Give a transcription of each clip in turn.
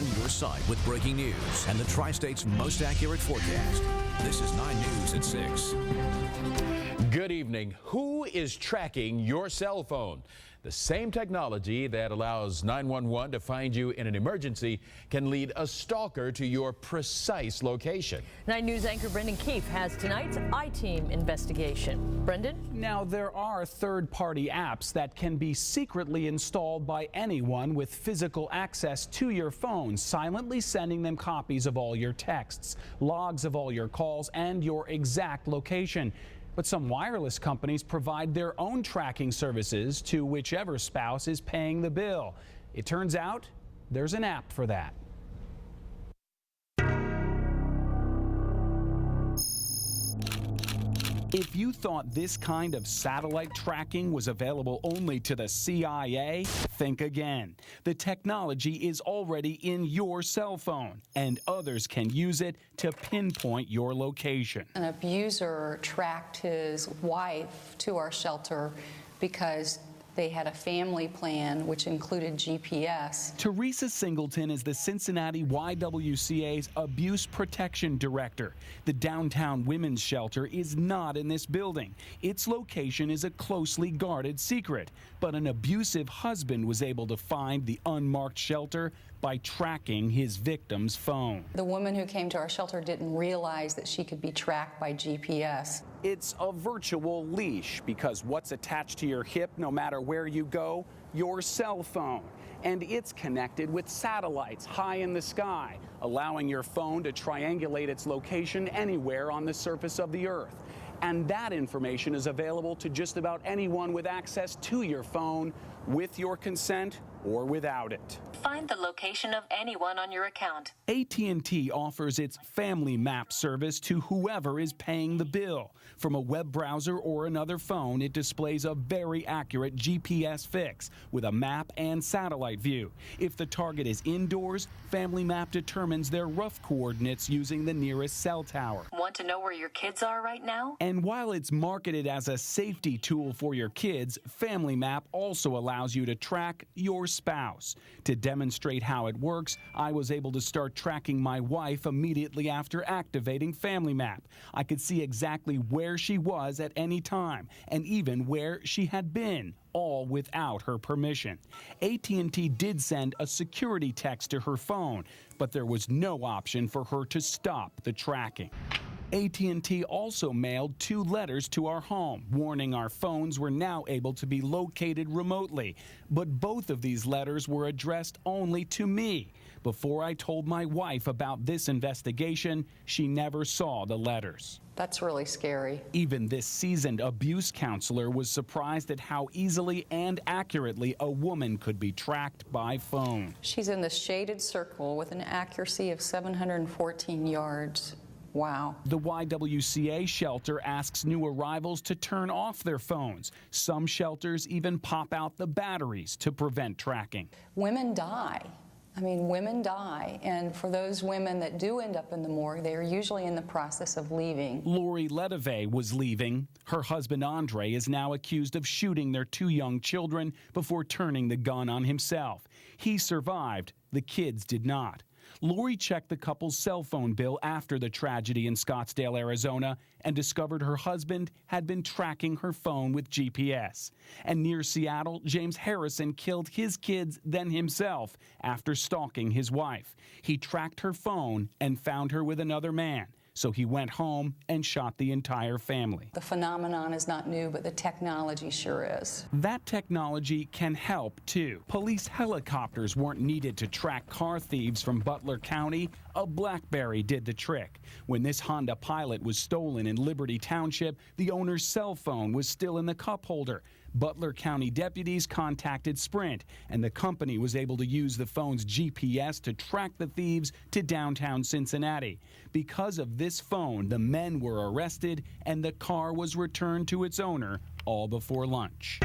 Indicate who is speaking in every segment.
Speaker 1: on your side with breaking news and the Tri-State's most accurate forecast. This is 9 News at 6.
Speaker 2: Good evening. Who is tracking your cell phone? The same technology that allows 911 to find you in an emergency can lead a stalker to your precise location.
Speaker 3: 9 News anchor Brendan Keefe has tonight's I-Team investigation. Brendan?
Speaker 4: Now, there are third-party apps that can be secretly installed by anyone with physical access to your phone, silently sending them copies of all your texts, logs of all your calls, and your exact location. But some wireless companies provide their own tracking services to whichever spouse is paying the bill. It turns out there's an app for that. If you thought this kind of satellite tracking was available only to the CIA, think again. The technology is already in your cell phone, and others can use it to pinpoint your location.
Speaker 5: An abuser tracked his wife to our shelter because they had a family plan which included GPS.
Speaker 4: Teresa Singleton is the Cincinnati YWCA's Abuse Protection Director. The downtown women's shelter is not in this building. Its location is a closely guarded secret, but an abusive husband was able to find the unmarked shelter by tracking his victim's phone.
Speaker 5: The woman who came to our shelter didn't realize that she could be tracked by GPS.
Speaker 4: It's a virtual leash because what's attached to your hip no matter where you go? Your cell phone. And it's connected with satellites high in the sky, allowing your phone to triangulate its location anywhere on the surface of the Earth. And that information is available to just about anyone with access to your phone, with your consent or without it.
Speaker 6: Find the location of anyone on your account.
Speaker 4: AT&T offers its Family Map service to whoever is paying the bill. From a web browser or another phone, it displays a very accurate GPS fix with a map and satellite view. If the target is indoors, Family Map determines their rough coordinates using the nearest cell tower.
Speaker 6: Want to know where your kids are right now?
Speaker 4: And while it's marketed as a safety tool for your kids, Family Map also allows you to track your spouse. To demonstrate how it works, I was able to start tracking my wife immediately after activating Family Map. I could see exactly where she was at any time and even where she had been, all without her permission. AT&T did send a security text to her phone, but there was no option for her to stop the tracking. AT&T also mailed 2 letters to our home, warning our phones were now able to be located remotely. But both of these letters were addressed only to me. Before I told my wife about this investigation, she never saw the letters.
Speaker 5: That's really scary.
Speaker 4: Even this seasoned abuse counselor was surprised at how easily and accurately a woman could be tracked by phone.
Speaker 5: She's in the shaded circle with an accuracy of 714 yards. Wow.
Speaker 4: The YWCA shelter asks new arrivals to turn off their phones. Some shelters even pop out the batteries to prevent tracking.
Speaker 5: Women die. I mean, women die, and for those women that do end up in the morgue, they are usually in the process of leaving.
Speaker 4: Lori Ledeve was leaving. Her husband, Andre, is now accused of shooting their 2 young children before turning the gun on himself. He survived. The kids did not. Lori checked the couple's cell phone bill after the tragedy in Scottsdale, Arizona, and discovered her husband had been tracking her phone with GPS. And near Seattle, James Harrison killed his kids, then himself, after stalking his wife. He tracked her phone and found her with another man. So he went home and shot the entire family.
Speaker 5: The phenomenon is not new, but the technology sure is.
Speaker 4: That technology can help, too. Police helicopters weren't needed to track car thieves from Butler County. A BlackBerry did the trick. When this Honda Pilot was stolen in Liberty Township, the owner's cell phone was still in the cup holder. Butler County deputies contacted Sprint, and the company was able to use the phone's GPS to track the thieves to downtown Cincinnati. Because of this phone, the men were arrested, and the car was returned to its owner all before lunch.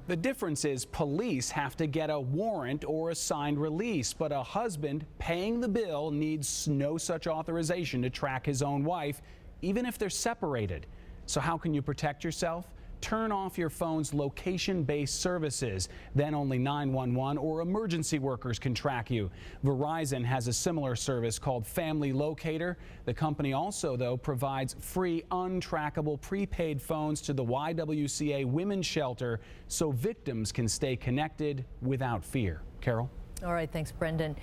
Speaker 4: The difference is police have to get a warrant or a signed release, but a husband paying the bill needs no such authorization to track his own wife, even if they're separated. So how can you protect yourself? turn off your phone's location-based services. Then only 911 or emergency workers can track you. Verizon has a similar service called Family Locator. The company also, though, provides free untrackable prepaid phones to the YWCA Women's Shelter so victims can stay connected without fear. Carol?
Speaker 3: All right, thanks, Brendan.